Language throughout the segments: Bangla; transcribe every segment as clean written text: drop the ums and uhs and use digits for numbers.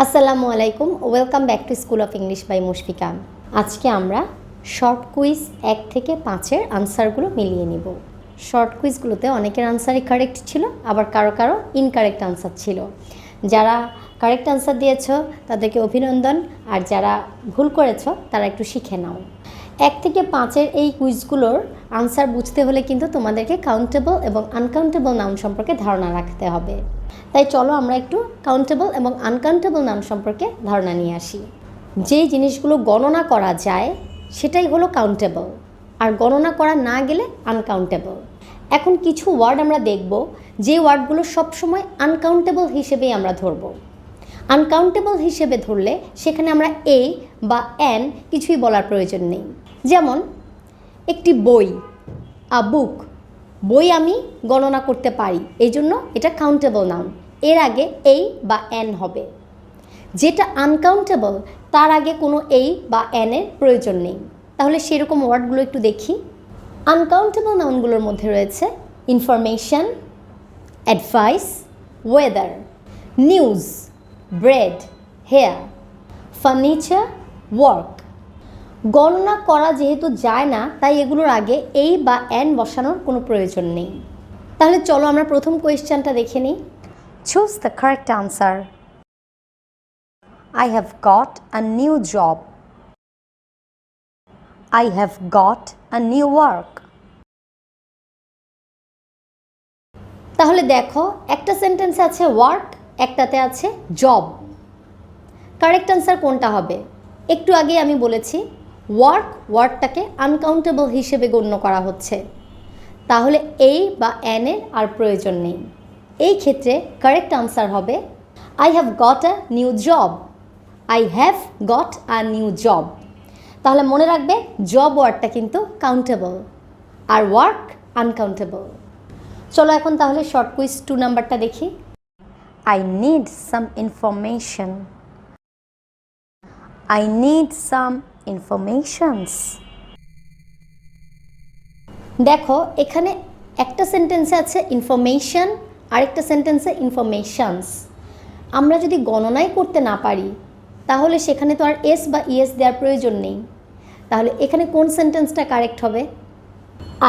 আসসালামু আলাইকুম, welcome back to school of English by Mushfika. আজকে আমরা শর্ট কুইজ 1 থেকে 5-এর আনসারগুলো মিলিয়ে নিব। শর্ট কুইজগুলোতে অনেকের আনসারই কারেক্ট ছিল, আবার কারো কারো ইনকারেক্ট আনসার ছিল। যারা কারেক্ট আনসার দিয়েছ তাদেরকে অভিনন্দন, আর যারা ভুল করেছ তারা একটু শিখে নাও। 1 থেকে 5-এর এই কুইজগুলোর আনসার বুঝতে হলে কিন্তু তোমাদেরকে কাউন্টেবল এবং আনকাউন্টেবল নাউন সম্পর্কে ধারণা রাখতে হবে। তাই চলো আমরা একটু কাউন্টেবল এবং আনকাউন্টেবল নাউন সম্পর্কে ধারণা নিয়ে আসি। যে জিনিসগুলো গণনা করা যায় সেটাই হলো কাউন্টেবল, আর গণনা করা না গেলে আনকাউন্টেবল। এখন কিছু ওয়ার্ড আমরা দেখব যে ওয়ার্ডগুলো সবসময় আনকাউন্টেবল হিসেবেই আমরা ধরব। আনকাউন্টেবল হিসেবে ধরলে সেখানে আমরা এ বা এন কিছুই বলার প্রয়োজন নেই। যেমন একটি বই, আ বুক, বই আমি গণনা করতে পারি, এই জন্য এটা কাউন্টেবল নাউন, এর আগে এই বা এন হবে। যেটা আনকাউন্টেবল তার আগে কোনো এই বা এনের প্রয়োজন নেই। তাহলে সেরকম ওয়ার্ডগুলো একটু দেখি। আনকাউন্টেবল নাউনগুলোর মধ্যে রয়েছে information, advice, weather, news, bread, hair, furniture, work. গণনা করা যেহেতু যায় না, তাই এগুলোর আগে এই বা এন বসানোর কোনো প্রয়োজন নেই। তাহলে চলো আমরা প্রথম কোয়েশ্চেনটা দেখে নিই। Choose the correct answer. I have got a new job. I have got a new work. তাহলে দেখো, একটা সেন্টেন্সে আছে ওয়ার্ক, একটাতে আছে জব। কারেক্ট আনসার কোনটা হবে? একটু আগে আমি বলেছি ওয়ার্ক ওয়ার্ডটাকে আনকাউন্টেবল হিসেবে গণ্য করা হচ্ছে, তাহলে এই বা এনের আর প্রয়োজন নেই। এই ক্ষেত্রে কারেক্ট আনসার হবে I have got a new job. I have got a new job. তাহলে মনে রাখবে জব ওয়ার্ডটা কিন্তু কাউন্টেবল আর ওয়ার্ক আনকাউন্টেবল। চলো এখন তাহলে শর্ট কুইজ 2 নাম্বারটা দেখি। I need some information. I need some informations. দেখো, এখানে একটা সেন্টেন্সে আছে ইনফরমেশন, আরেকটা সেন্টেন্সে ইনফরমেশনস। আমরা যদি গণনাই করতে না পারি তাহলে সেখানে তো আর এস বা ইএস দেওয়ার প্রয়োজন নেই। তাহলে এখানে কোন সেন্টেন্সটা কারেক্ট হবে?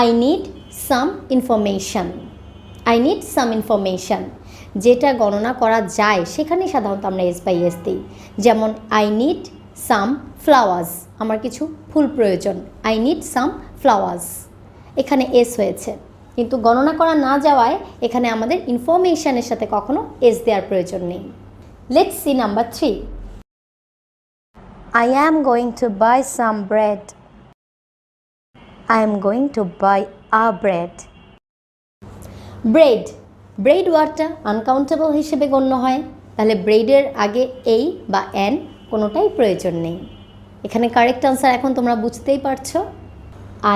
I need some information. I need some information. যেটা গণনা করা যায় সেখানেই সাধারণত আমরা এস বা ইএস দিই। যেমন আই নিড সাম ফ্লাওয়ার্স, আমার কিছু ফুল প্রয়োজন। আই নিড সাম ফ্লাওয়ার্স, এখানে এস হয়েছে, কিন্তু গণনা করা না যাওয়ায় এখানে আমাদের ইনফরমেশনের সাথে কখনো এস দেওয়ার প্রয়োজন নেই। Let's see number 3। I am going to buy some bread. I am going to buy a bread. Bread, bread ওয়ার্ডটা আনকাউন্টেবল হিসেবে গণ্য হয়, তাহলে ব্রেডের আগে এই বা এন কোনোটাই প্রয়োজন নেই। এখানে কারেক্ট আনসার এখন তোমরা বুঝতেই পারছো।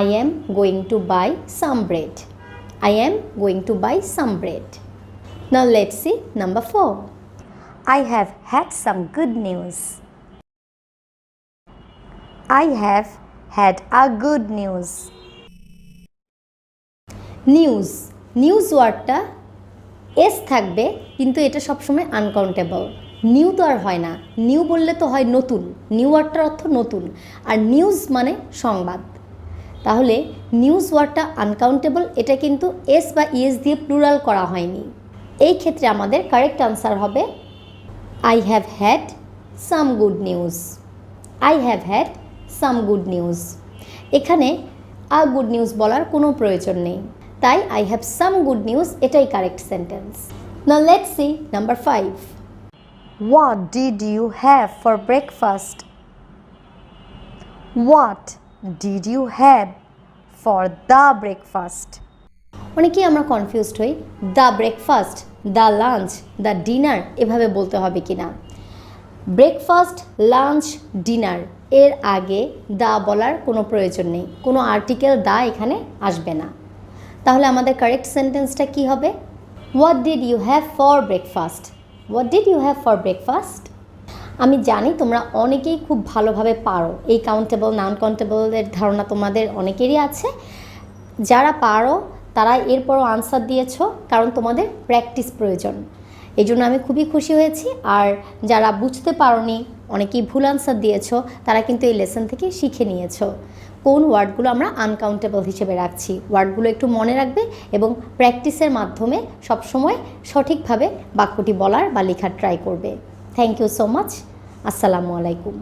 I am going to buy some bread. I am going to buy some bread. Now let's see number 4. I have had some good news. I have had a good news. News, news ওয়ার্ডটা এস থাকবে, কিন্তু এটা সবসময় আনকাউন্টেবল। নিউ তো আর হয় না, নিউ বললে তো হয় নতুন, নিউ ওয়ার্ডটার অর্থ নতুন, আর নিউজ মানে সংবাদ। তাহলে নিউজ ওয়ার্ডটা আনকাউন্টেবল, এটা কিন্তু এস বা ইএস দিয়ে প্লুরাল করা হয়নি। এই ক্ষেত্রে আমাদের কারেক্ট আনসার হবে I have had some good news. I have had some good news. এখানে আ গুড নিউজ বলার কোনো প্রয়োজন নেই, তাই I have some good news এটাই correct sentence. Now let's see number 5. What did you have for breakfast? What did you have for the breakfast? অনেকেই আমরা কনফিউজড হই, the breakfast, the lunch, the dinner এভাবে বলতে হবে কি না। ব্রেকফাস্ট, লাঞ্চ, ডিনার এর আগে দা বলার কোনো প্রয়োজন নেই, কোনো আর্টিকেল দা এখানে আসবে না। তাহলে আমাদের কারেক্ট সেন্টেন্সটা কি হবে? What did you have for breakfast? What did you have for breakfast? আমি জানি তোমরা অনেকেই খুব ভালোভাবে পারো, এই কাউন্টেবল নাউন কাউন্টেবলের ধারণা তোমাদের অনেকেরই আছে। যারা পারো তারা এরপরও আনসার দিয়েছো, কারণ তোমাদের প্র্যাকটিস প্রয়োজন। এই জন্য আমি খুবই খুশি হয়েছি। আর যারা বুঝতে পারোনি, অনেকেই ভুল আনসার দিয়েছো, তারা কিন্তু এই লেসন থেকে শিখে নিয়েছো কোন ওয়ার্ডগুলো আমরা আনকাউন্টেবল হিসেবে রাখছি। ওয়ার্ডগুলো একটু মনে রাখবে এবং প্র্যাকটিসের মাধ্যমে সবসময় সঠিকভাবে বাক্যটি বলার বা লেখার ট্রাই করবে। Thank you so much. আসসালামু আলাইকুম।